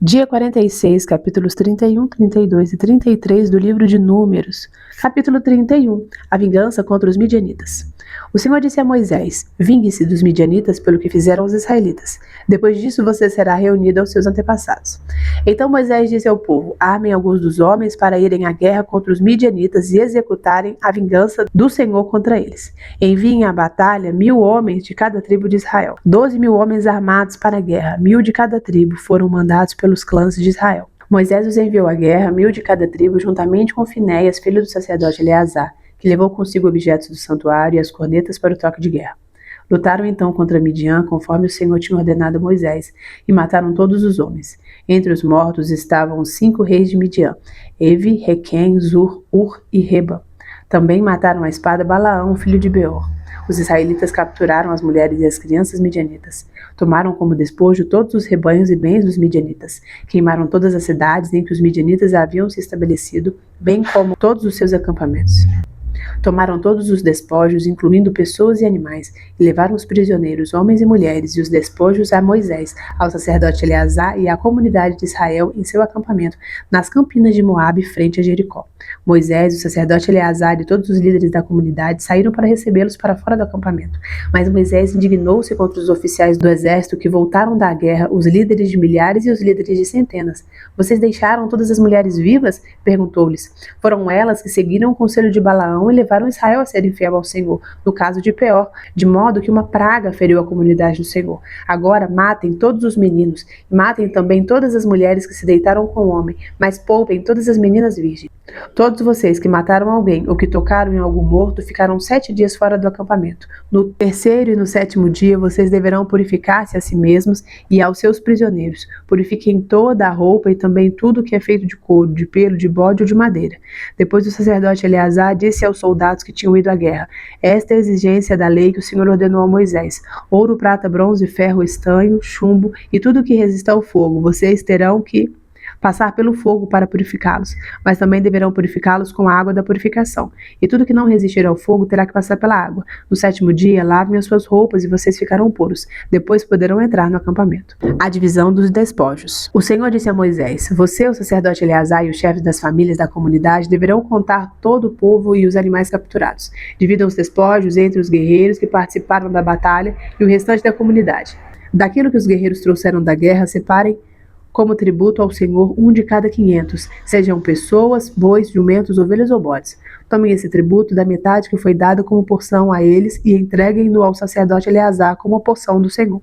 Dia 46, capítulos 31, 32 e 33 do livro de Números. Capítulo 31. A vingança contra os midianitas. O Senhor disse a Moisés: vingue-se dos midianitas pelo que fizeram os israelitas. Depois disso você será reunido aos seus antepassados. Então Moisés disse ao povo: armem alguns dos homens para irem à guerra contra os midianitas e executarem a vingança do Senhor contra eles. Enviem à batalha 1000 homens de cada tribo de Israel. 12.000 homens armados para a guerra, 1000 de cada tribo, foram mandados pelos clãs de Israel. Moisés os enviou à guerra, 1000 de cada tribo, juntamente com Finéias, filho do sacerdote Eleazar, que levou consigo objetos do santuário e as cornetas para o toque de guerra. Lutaram então contra Midian, conforme o Senhor tinha ordenado a Moisés, e mataram todos os homens. Entre os mortos estavam os 5 reis de Midian: Evi, Requem, Zur, Ur e Reba. Também mataram à espada Balaão, filho de Beor. Os israelitas capturaram as mulheres e as crianças midianitas. Tomaram como despojo todos os rebanhos e bens dos midianitas. Queimaram todas as cidades em que os midianitas haviam se estabelecido, bem como todos os seus acampamentos. Tomaram todos os despojos, incluindo pessoas e animais, e levaram os prisioneiros, homens e mulheres, e os despojos a Moisés, ao sacerdote Eleazar e à comunidade de Israel em seu acampamento, nas campinas de Moabe, frente a Jericó. Moisés, o sacerdote Eleazar e todos os líderes da comunidade saíram para recebê-los para fora do acampamento. Mas Moisés indignou-se contra os oficiais do exército que voltaram da guerra, os líderes de milhares e os líderes de centenas. Vocês deixaram todas as mulheres vivas? Perguntou-lhes. Foram elas que seguiram o conselho de Balaão e levaram Israel a ser infiel ao Senhor, no caso de Peor, de modo que uma praga feriu a comunidade do Senhor. Agora matem todos os meninos, e matem também todas as mulheres que se deitaram com o homem, mas poupem todas as meninas virgens. Todos vocês que mataram alguém ou que tocaram em algum morto ficaram 7 dias fora do acampamento. No 3º e no 7º dia vocês deverão purificar-se a si mesmos e aos seus prisioneiros. Purifiquem toda a roupa e também tudo que é feito de couro, de pelo, de bode ou de madeira. Depois o sacerdote Eleazar disse aos soldados que tinham ido à guerra: esta é a exigência da lei que o Senhor ordenou a Moisés: ouro, prata, bronze, ferro, estanho, chumbo e tudo que resista ao fogo. Vocês terão que passar pelo fogo para purificá-los, mas também deverão purificá-los com a água da purificação. E tudo que não resistir ao fogo terá que passar pela água. No 7º dia, lavem as suas roupas e vocês ficarão puros. Depois poderão entrar no acampamento. A divisão dos despojos. O Senhor disse a Moisés: você, o sacerdote Eleazar e os chefes das famílias da comunidade deverão contar todo o povo e os animais capturados. Dividam os despojos entre os guerreiros que participaram da batalha e o restante da comunidade. Daquilo que os guerreiros trouxeram da guerra, separem como tributo ao Senhor 1 de cada 500, sejam pessoas, bois, jumentos, ovelhas ou bodes. Tomem esse tributo da metade que foi dada como porção a eles e entreguem-no ao sacerdote Eleazar como a porção do Senhor.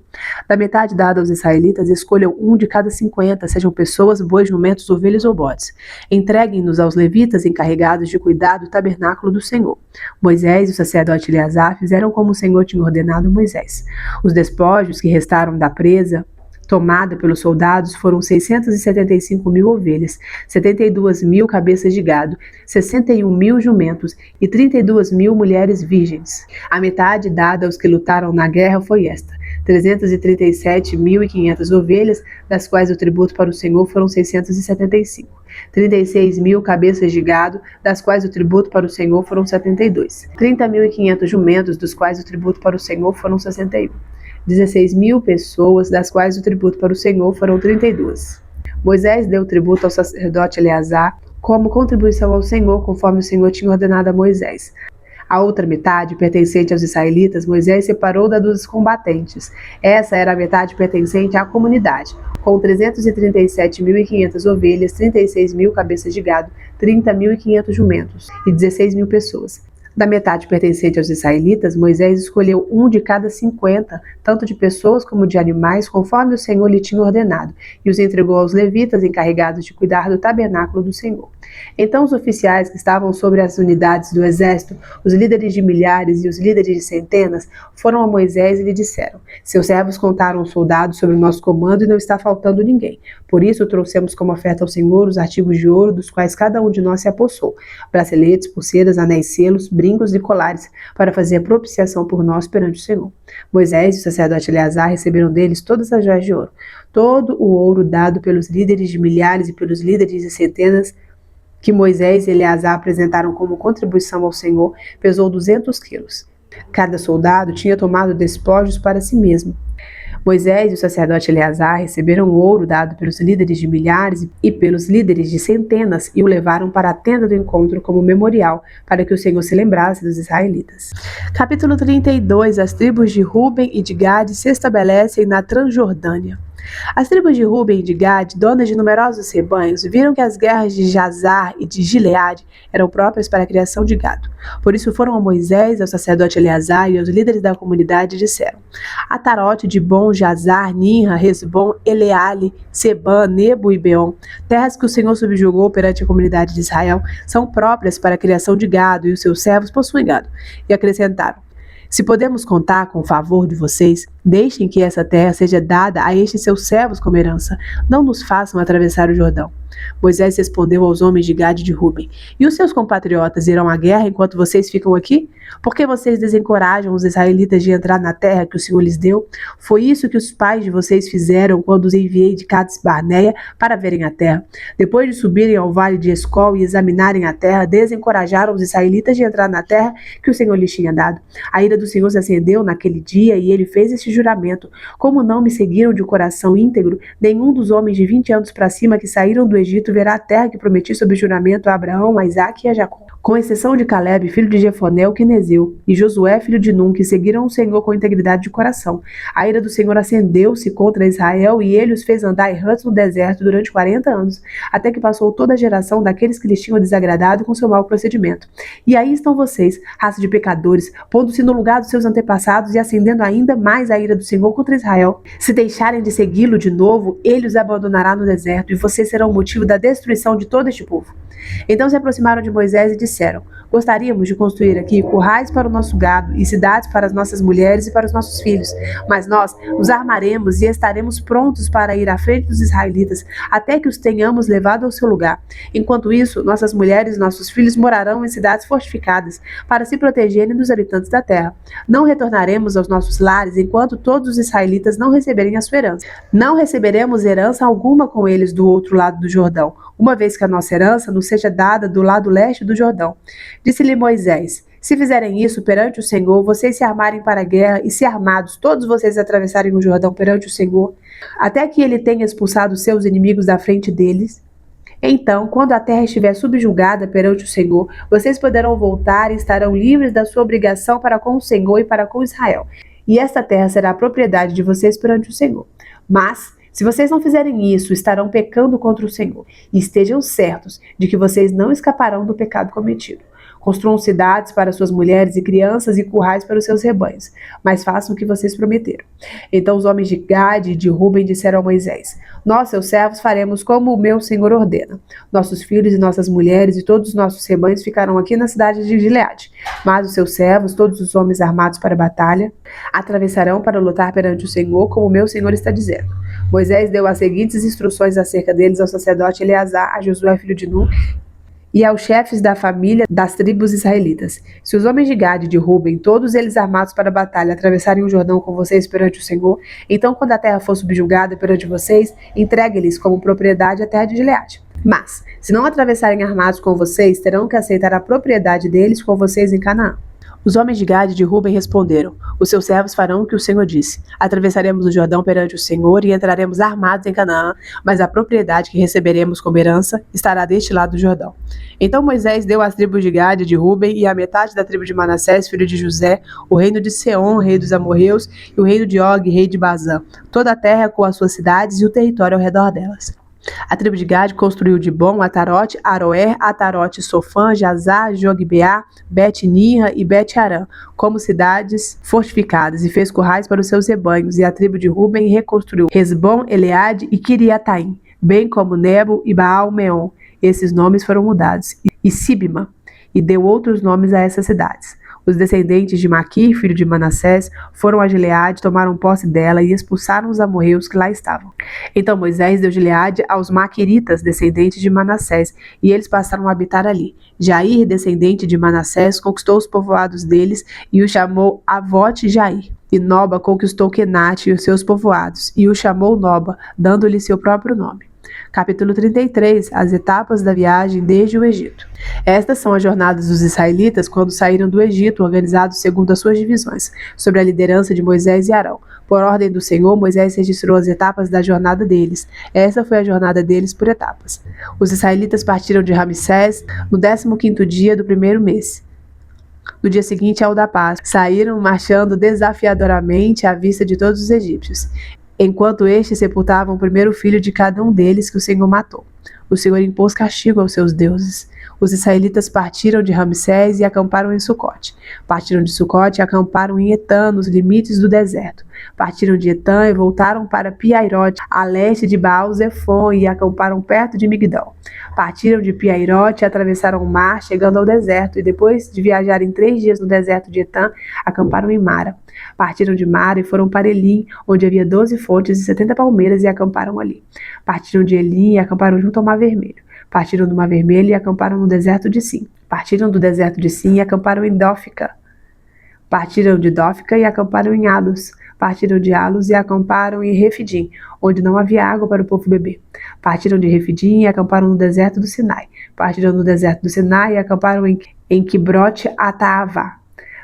Da metade dada aos israelitas, escolham 1 de cada 50, sejam pessoas, bois, jumentos, ovelhas ou bodes. Entreguem-nos aos levitas encarregados de cuidar do tabernáculo do Senhor. Moisés e o sacerdote Eleazar fizeram como o Senhor tinha ordenado a Moisés. Os despojos que restaram da presa tomada pelos soldados foram 675.000 ovelhas, 72.000 cabeças de gado, 61.000 jumentos e 32.000 mulheres virgens. A metade dada aos que lutaram na guerra foi esta: 337.500 ovelhas, das quais o tributo para o Senhor foram 675. 36.000 cabeças de gado, das quais o tributo para o Senhor foram 72. 30.500 jumentos, dos quais o tributo para o Senhor foram 61. 16.000 pessoas, das quais o tributo para o Senhor foram 32. Moisés deu tributo ao sacerdote Eleazar como contribuição ao Senhor, conforme o Senhor tinha ordenado a Moisés. A outra metade, pertencente aos israelitas, Moisés separou da dos combatentes. Essa era a metade pertencente à comunidade, com 337.500 ovelhas, 36.000 cabeças de gado, 30.500 jumentos e 16.000 pessoas. Da metade pertencente aos israelitas, Moisés escolheu 1 de cada 50, tanto de pessoas como de animais, conforme o Senhor lhe tinha ordenado, e os entregou aos levitas encarregados de cuidar do tabernáculo do Senhor. Então os oficiais que estavam sobre as unidades do exército, os líderes de milhares e os líderes de centenas, foram a Moisés e lhe disseram: seus servos contaram os soldados sob o nosso comando e não está faltando ninguém. Por isso trouxemos como oferta ao Senhor os artigos de ouro dos quais cada um de nós se apossou: braceletes, pulseiras, anéis, selos, brincos e colares, para fazer a propiciação por nós perante o Senhor. Moisés e o sacerdote Eleazar receberam deles todas as joias de ouro. Todo o ouro dado pelos líderes de milhares e pelos líderes de centenas que Moisés e Eleazar apresentaram como contribuição ao Senhor pesou 200 quilos. Cada soldado tinha tomado despojos para si mesmo. Moisés e o sacerdote Eleazar receberam o ouro dado pelos líderes de milhares e pelos líderes de centenas e o levaram para a tenda do encontro como memorial, para que o Senhor se lembrasse dos israelitas. Capítulo 32. As tribos de Ruben e de Gade se estabelecem na Transjordânia. As tribos de Ruben e de Gade, donas de numerosos rebanhos, viram que as guerras de Jazar e de Gileade eram próprias para a criação de gado. Por isso foram a Moisés, ao sacerdote Eleazar e aos líderes da comunidade e disseram: Atarote, Dibon, Jazar, Ninra, Resbom, Eleale, Sebã, Nebo e Beon, terras que o Senhor subjugou perante a comunidade de Israel, são próprias para a criação de gado, e os seus servos possuem gado. E acrescentaram: Se podemos contar com o favor de vocês, deixem que essa terra seja dada a estes seus servos como herança. Não nos façam atravessar o Jordão. Moisés respondeu aos homens de Gade e de Ruben: E os seus compatriotas irão à guerra enquanto vocês ficam aqui? Por que vocês desencorajam os israelitas de entrar na terra que o Senhor lhes deu? Foi isso que os pais de vocês fizeram quando os enviei de Cades Barneia para verem a terra. Depois de subirem ao vale de Escol e examinarem a terra, desencorajaram os israelitas de entrar na terra que o Senhor lhes tinha dado. A ira do Senhor se acendeu naquele dia e ele fez este juramento: Como não me seguiram de coração íntegro, nenhum dos homens de 20 anos para cima que saíram do Egito verá a terra que prometi sob juramento a Abraão, a Isaque e a Jacó. Com exceção de Caleb, filho de Jefoné, o quenezeu, e Josué, filho de Num, que seguiram o Senhor com integridade de coração. A ira do Senhor acendeu-se contra Israel e ele os fez andar errantes no deserto durante 40 anos, até que passou toda a geração daqueles que lhes tinham desagradado com seu mau procedimento. E aí estão vocês, raça de pecadores, pondo-se no lugar dos seus antepassados e acendendo ainda mais a ira do Senhor contra Israel. Se deixarem de segui-lo de novo, ele os abandonará no deserto, e vocês serão o motivo da destruição de todo este povo. Então se aproximaram de Moisés e disseram: Gostaríamos de construir aqui currais para o nosso gado e cidades para as nossas mulheres e para os nossos filhos, mas nós nos armaremos e estaremos prontos para ir à frente dos israelitas até que os tenhamos levado ao seu lugar. Enquanto isso, nossas mulheres e nossos filhos morarão em cidades fortificadas para se protegerem dos habitantes da terra. Não retornaremos aos nossos lares enquanto todos os israelitas não receberem a sua herança. Não receberemos herança alguma com eles do outro lado do Jordão, uma vez que a nossa herança nos seja dada do lado leste do Jordão. Disse-lhe Moisés: Se fizerem isso perante o Senhor, vocês se armarem para a guerra, e se armados todos vocês atravessarem o Jordão perante o Senhor, até que ele tenha expulsado os seus inimigos da frente deles, então, quando a terra estiver subjugada perante o Senhor, vocês poderão voltar e estarão livres da sua obrigação para com o Senhor e para com Israel. E esta terra será a propriedade de vocês perante o Senhor. Mas, se vocês não fizerem isso, estarão pecando contra o Senhor. E estejam certos de que vocês não escaparão do pecado cometido. Construam cidades para suas mulheres e crianças e currais para os seus rebanhos, mas façam o que vocês prometeram. Então os homens de Gade e de Ruben disseram a Moisés: Nós, seus servos, faremos como o meu Senhor ordena. Nossos filhos e nossas mulheres e todos os nossos rebanhos ficarão aqui na cidade de Gileade. Mas os seus servos, todos os homens armados para a batalha, atravessarão para lutar perante o Senhor, como o meu Senhor está dizendo. Moisés deu as seguintes instruções acerca deles ao sacerdote Eleazar, a Josué, filho de Nun, e aos chefes da família das tribos israelitas: Se os homens de Gade e de Ruben, todos eles armados para a batalha, atravessarem o Jordão com vocês perante o Senhor, então quando a terra for subjugada perante vocês, entregue-lhes como propriedade a terra de Gileade. Mas, se não atravessarem armados com vocês, terão que aceitar a propriedade deles com vocês em Canaã. Os homens de Gade e de Ruben responderam: Os seus servos farão o que o Senhor disse. Atravessaremos o Jordão perante o Senhor e entraremos armados em Canaã, mas a propriedade que receberemos como herança estará deste lado do Jordão. Então Moisés deu às tribos de Gade e de Ruben e à metade da tribo de Manassés, filho de José, o reino de Seom, rei dos amorreus, e o reino de Og, rei de Bazã, toda a terra com as suas cidades e o território ao redor delas. A tribo de Gade construiu Dibon, Atarote, Aroer, Atarote, Sofã, Jazá, Jogbeá, Bet-Ninra e Bet-Arã, como cidades fortificadas, e fez currais para os seus rebanhos. E a tribo de Ruben reconstruiu Resbom, Eleade e Quiriataim, bem como Nebo e Baal-Meon. Esses nomes foram mudados. E Sibma, e deu outros nomes a essas cidades. Os descendentes de Maquir, filho de Manassés, foram a Gileade, tomaram posse dela e expulsaram os amorreus que lá estavam. Então Moisés deu Gileade aos Maquiritas, descendentes de Manassés, e eles passaram a habitar ali. Jair, descendente de Manassés, conquistou os povoados deles e o chamou Avote-Jair. E Noba conquistou Quenate e os seus povoados, e o chamou Noba, dando-lhe seu próprio nome. Capítulo 33. As etapas da viagem desde o Egito. Estas são as jornadas dos israelitas quando saíram do Egito, organizados segundo as suas divisões, sob a liderança de Moisés e Arão. Por ordem do Senhor, Moisés registrou as etapas da jornada deles. Essa foi a jornada deles por etapas. Os israelitas partiram de Ramsés no 15º dia do primeiro mês. No dia seguinte ao da Páscoa, saíram marchando desafiadoramente à vista de todos os egípcios, enquanto estes sepultavam o primeiro filho de cada um deles que o Senhor matou. O Senhor impôs castigo aos seus deuses. Os israelitas partiram de Ramsés e acamparam em Sucote. Partiram de Sucote e acamparam em Etã, nos limites do deserto. Partiram de Etã e voltaram para Piairote, a leste de Baal-Zefon, e acamparam perto de Migdol. Partiram de Piairote e atravessaram o mar, chegando ao deserto, e depois de viajarem 3 dias no deserto de Etã, acamparam em Mara. Partiram de Mara e foram para Elim, onde havia 12 fontes e 70 palmeiras, e acamparam ali. Partiram de Elim e acamparam junto ao Mar Vermelho. Partiram do Mar Vermelho e acamparam no deserto de Sim. Partiram do deserto de Sim e acamparam em Dófica. Partiram de Dófica e acamparam em Alos. Partiram de Alos e acamparam em Refidim, onde não havia água para o povo beber. Partiram de Refidim e acamparam no deserto do Sinai. Partiram do deserto do Sinai e acamparam em Quibrote Ataavá.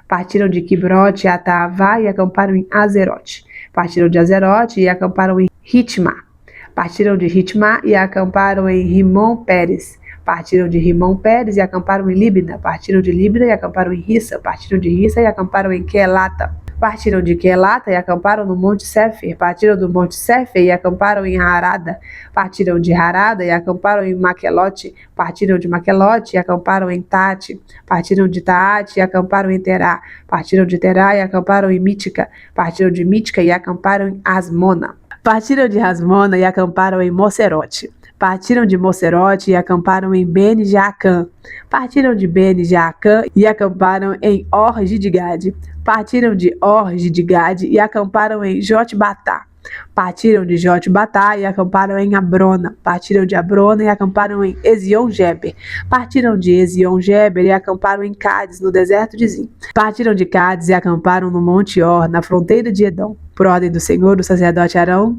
Partiram de Quibrote Ataavá e acamparam em Azerote. Partiram de Azerote e acamparam em Ritmá. Partiram de Ritmá e acamparam em Rimon-Pérez. Partiram de Rimon-Pérez e acamparam em Líbna. Partiram de Líbna e acamparam em Rissa. Partiram de Rissa e acamparam em Quelata. Partiram de Quelata e acamparam no Monte Sefer. Partiram do Monte Sefer e acamparam em Harada. Partiram de Harada e acamparam em Maquelote. Partiram de Maquelote e acamparam em Tate. Partiram de Taate e acamparam em Terá. Partiram de Terá e acamparam em Mítica. Partiram de Mítica e acamparam em Asmona. Partiram de Asmona e acamparam em Mocerote. Partiram de Mocerote e acamparam em Bene-Jaacã. Partiram de Bene-Jaacã e acamparam em Or-Gidigade. Partiram de Or-Gidigade e acamparam em Jotbatá. Partiram de Jotbatá e acamparam em Abrona. Partiram de Abrona e acamparam em Ezion-Geber. Partiram de Ezion-Geber e acamparam em Cádiz, no deserto de Zim. Partiram de Cádiz e acamparam no Monte Or, na fronteira de Edom. Por ordem do Senhor, o sacerdote Arão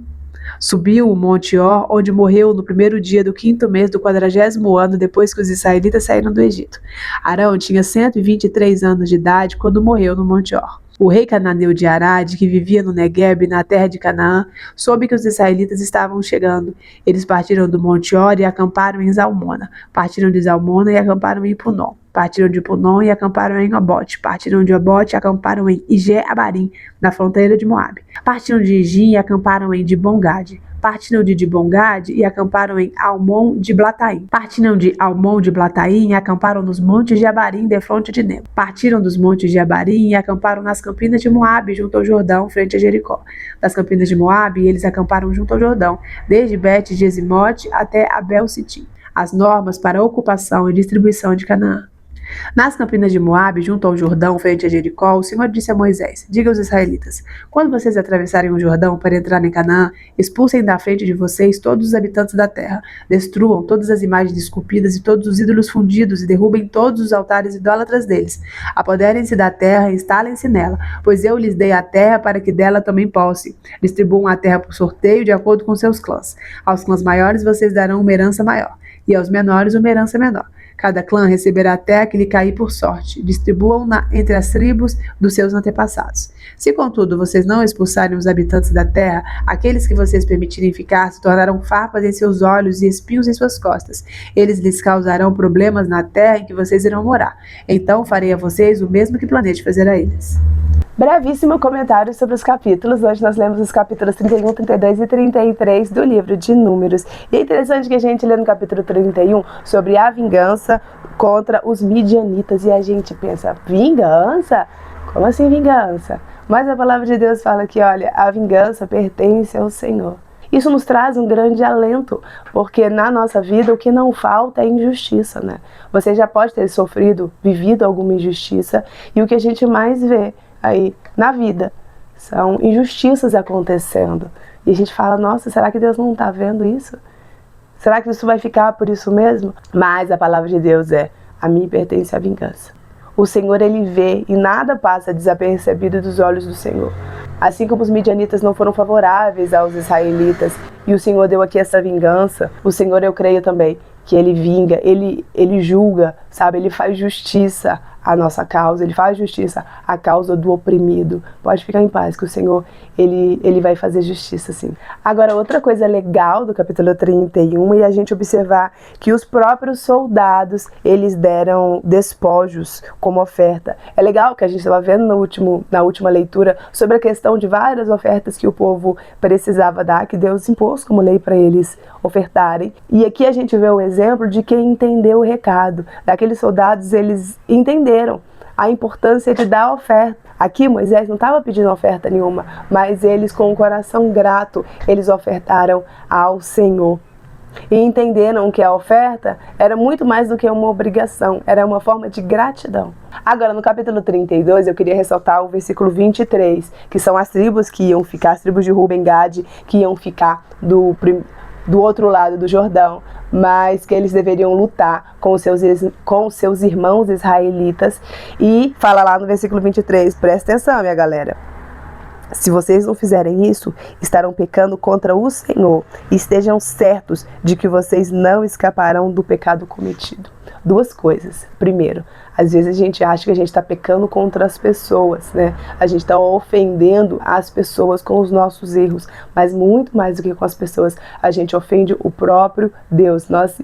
subiu o Monte Or, onde morreu no primeiro dia do 5º mês do 40º ano depois que os israelitas saíram do Egito. Arão tinha 123 anos de idade quando morreu no Monte Or. O rei cananeu de Arade, que vivia no Negueb, na terra de Canaã, soube que os israelitas estavam chegando. Eles partiram do Monte Or e acamparam em Zalmona. Partiram de Zalmona e acamparam em Punom. Partiram de Punom e acamparam em Obote. Partiram de Obote e acamparam em Ije-Abarim, na fronteira de Moabe. Partiram de Ijim e acamparam em Dibongade. Partiram de Dibongade e acamparam em Almon de Blataim. Partiram de Almon de Blataim e acamparam nos montes de Abarim, defronte de Nebo. Partiram dos montes de Abarim e acamparam nas campinas de Moabe, junto ao Jordão, frente a Jericó. Das campinas de Moabe, eles acamparam junto ao Jordão, desde Bet-Gesimote até Abel-Sitim. As normas para a ocupação e distribuição de Canaã. Nas campinas de Moabe, junto ao Jordão, frente a Jericó, o Senhor disse a Moisés: diga aos israelitas, quando vocês atravessarem o Jordão para entrar em Canaã, expulsem da frente de vocês todos os habitantes da terra, destruam todas as imagens esculpidas e todos os ídolos fundidos e derrubem todos os altares idólatras deles. Apoderem-se da terra e instalem-se nela, pois eu lhes dei a terra para que dela tomem posse. Distribuam a terra por sorteio de acordo com seus clãs. Aos clãs maiores vocês darão uma herança maior, e aos menores uma herança menor. Cada clã receberá a terra que lhe cair por sorte. Distribuam-na entre as tribos dos seus antepassados. Se, contudo, vocês não expulsarem os habitantes da terra, aqueles que vocês permitirem ficar se tornarão farpas em seus olhos e espinhos em suas costas. Eles lhes causarão problemas na terra em que vocês irão morar. Então farei a vocês o mesmo que planeje fazer a eles. Brevíssimo comentário sobre os capítulos. Hoje nós lemos os capítulos 31, 32 e 33 do livro de Números. E é interessante que a gente lê no capítulo 31 sobre a vingança contra os midianitas. E a gente pensa, vingança? Como assim vingança? Mas a palavra de Deus fala que, olha, a vingança pertence ao Senhor. Isso nos traz um grande alento, porque na nossa vida o que não falta é injustiça, né? Você já pode ter sofrido, vivido alguma injustiça, e o que a gente mais vê aí na vida são injustiças acontecendo. E a gente fala, nossa, será que Deus não está vendo isso? Será que isso vai ficar por isso mesmo? Mas a palavra de Deus é, a mim pertence a vingança. O Senhor, Ele vê e nada passa desapercebido dos olhos do Senhor. Assim como os midianitas não foram favoráveis aos israelitas e o Senhor deu aqui essa vingança, o Senhor, eu creio também, que Ele vinga, Ele julga, sabe? Ele faz justiça à nossa causa, Ele faz justiça à causa do oprimido. Pode ficar em paz, que o Senhor, Ele vai fazer justiça, sim. Agora, outra coisa legal do capítulo 31 é a gente observar que os próprios soldados, eles deram despojos como oferta. É legal que a gente estava vendo na última leitura sobre a questão de várias ofertas que o povo precisava dar, que Deus impôs como lei para eles ofertarem. E aqui a gente vê o exemplo de quem entendeu o recado. Daqueles soldados, eles entenderam a importância de dar oferta. Aqui Moisés não estava pedindo oferta nenhuma, mas eles, com o coração grato, eles ofertaram ao Senhor. E entenderam que a oferta era muito mais do que uma obrigação, era uma forma de gratidão. Agora, no capítulo 32, eu queria ressaltar o versículo 23, que são as tribos que iam ficar, as tribos de Ruben, Gade, que iam ficar do outro lado do Jordão, mas que eles deveriam lutar com os seus irmãos israelitas. E fala lá no versículo 23, presta atenção, minha galera. Se vocês não fizerem isso, estarão pecando contra o Senhor. E estejam certos de que vocês não escaparão do pecado cometido. Duas coisas. Primeiro, às vezes a gente acha que a gente está pecando contra as pessoas, né? A gente está ofendendo as pessoas com os nossos erros. Mas muito mais do que com as pessoas, a gente ofende o próprio Deus. Nós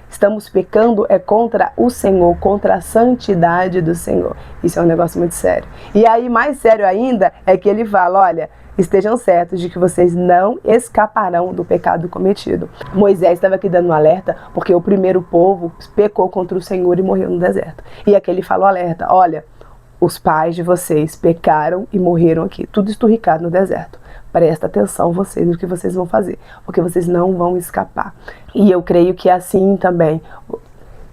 estamos pecando contra o Senhor, contra a santidade do Senhor. Isso é um negócio muito sério. E aí, mais sério ainda, é que ele fala, olha, estejam certos de que vocês não escaparão do pecado cometido. Moisés estava aqui dando um alerta, porque o primeiro povo pecou contra o Senhor e morreu no deserto. E aqui ele falou alerta, olha, os pais de vocês pecaram e morreram aqui, tudo esturricado no deserto. Presta atenção vocês no que vocês vão fazer, porque vocês não vão escapar. E eu creio que assim também.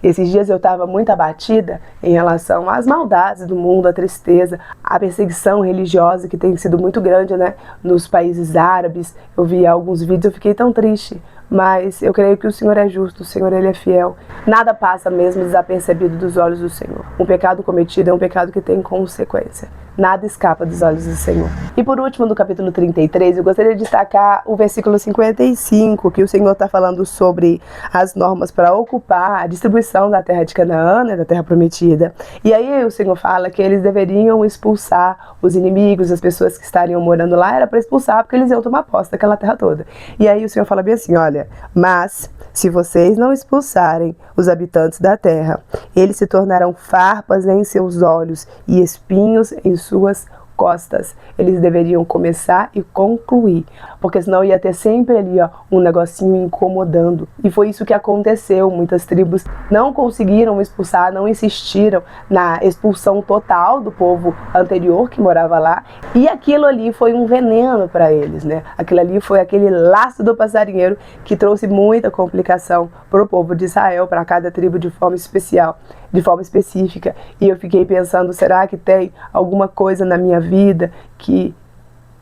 Esses dias eu estava muito abatida em relação às maldades do mundo, a tristeza, a perseguição religiosa que tem sido muito grande, né, nos países árabes. Eu vi alguns vídeos, eu fiquei tão triste. Mas eu creio que o Senhor é justo, o Senhor Ele é fiel. Nada passa mesmo desapercebido dos olhos do Senhor. Um pecado cometido é um pecado que tem consequência. Nada escapa dos olhos do Senhor. E por último, do capítulo 33, eu gostaria de destacar o versículo 55, que o Senhor está falando sobre as normas para ocupar a distribuição da terra de Canaã, né, da terra prometida. E aí o Senhor fala que eles deveriam expulsar os inimigos, as pessoas que estariam morando lá, era para expulsar, porque eles iam tomar posse daquela terra toda. E aí o Senhor fala bem assim, olha, mas se vocês não expulsarem os habitantes da terra, eles se tornarão farpas em seus olhos e espinhos em suas costas. Eles deveriam começar e concluir, porque senão ia ter sempre ali um negocinho incomodando. E foi isso que aconteceu. Muitas tribos não conseguiram expulsar, não insistiram na expulsão total do povo anterior que morava lá. E aquilo ali foi um veneno para eles, né? Aquilo ali foi aquele laço do passarinheiro que trouxe muita complicação para o povo de Israel, para cada tribo de forma especial, de forma específica. E eu fiquei pensando, será que tem alguma coisa na minha vida que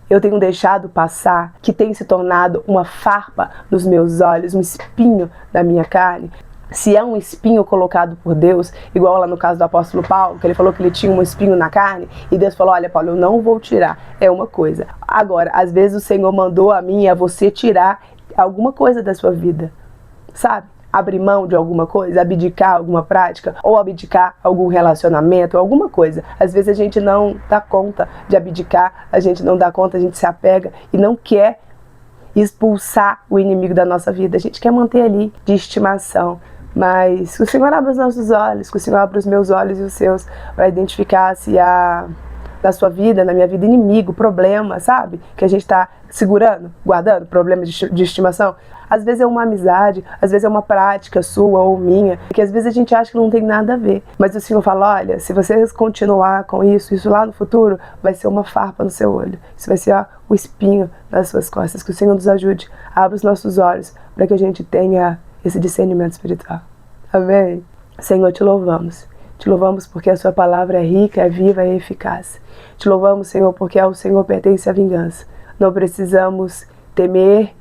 eu tenho deixado passar, que tem se tornado uma farpa nos meus olhos, um espinho na minha carne? Se é um espinho colocado por Deus, igual lá no caso do apóstolo Paulo, que ele falou que ele tinha um espinho na carne, e Deus falou, olha Paulo, eu não vou tirar, é uma coisa. Agora, às vezes o Senhor mandou a mim e a você tirar alguma coisa da sua vida, sabe? Abrir mão de alguma coisa, abdicar alguma prática, ou abdicar algum relacionamento, alguma coisa. Às vezes a gente não dá conta de abdicar, a gente não dá conta, a gente se apega e não quer expulsar o inimigo da nossa vida. A gente quer manter ali de estimação. Mas que o Senhor abra os nossos olhos, que o Senhor abra os meus olhos e os seus, para identificar se há na sua vida, na minha vida, inimigo, problema, sabe? Que a gente está segurando, guardando, problema de estimação. Às vezes é uma amizade, às vezes é uma prática sua ou minha, que às vezes a gente acha que não tem nada a ver. Mas o Senhor fala, olha, se vocês continuar com isso lá no futuro, vai ser uma farpa no seu olho. Isso vai ser o espinho nas suas costas. Que o Senhor nos ajude, abra os nossos olhos, para que a gente tenha esse discernimento espiritual. Amém? Senhor, te louvamos. Te louvamos porque a sua palavra é rica, é viva e eficaz. Te louvamos, Senhor, porque ao Senhor pertence a vingança. Não precisamos temer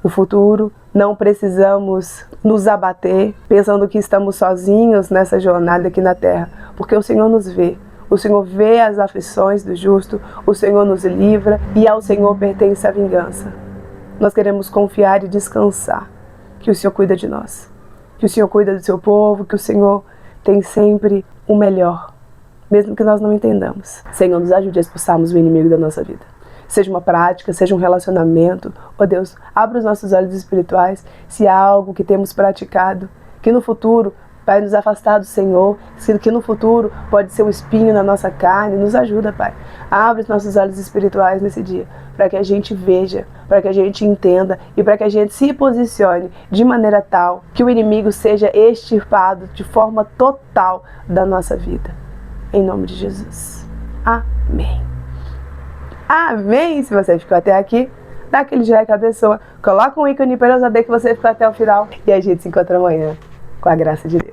o futuro, não precisamos nos abater pensando que estamos sozinhos nessa jornada aqui na terra, porque o Senhor nos vê, O Senhor vê as aflições do justo, o Senhor nos livra e ao Senhor pertence a vingança. Nós queremos confiar e descansar que o Senhor cuida de nós, que o Senhor cuida do seu povo, que o Senhor tem sempre o melhor, mesmo que nós não entendamos. Senhor, nos ajude a expulsarmos o inimigo da nossa vida. Seja uma prática, seja um relacionamento. Ó Deus, abra os nossos olhos espirituais se há algo que temos praticado, que no futuro vai nos afastar do Senhor, que no futuro pode ser um espinho na nossa carne. Nos ajuda, Pai. Abre os nossos olhos espirituais nesse dia, para que a gente veja, para que a gente entenda e para que a gente se posicione de maneira tal que o inimigo seja extirpado de forma total da nossa vida. Em nome de Jesus. Amém. Amém! Se você ficou até aqui, dá aquele joinha que abençoa, coloca um ícone para eu saber que você ficou até o final e a gente se encontra amanhã, com a graça de Deus.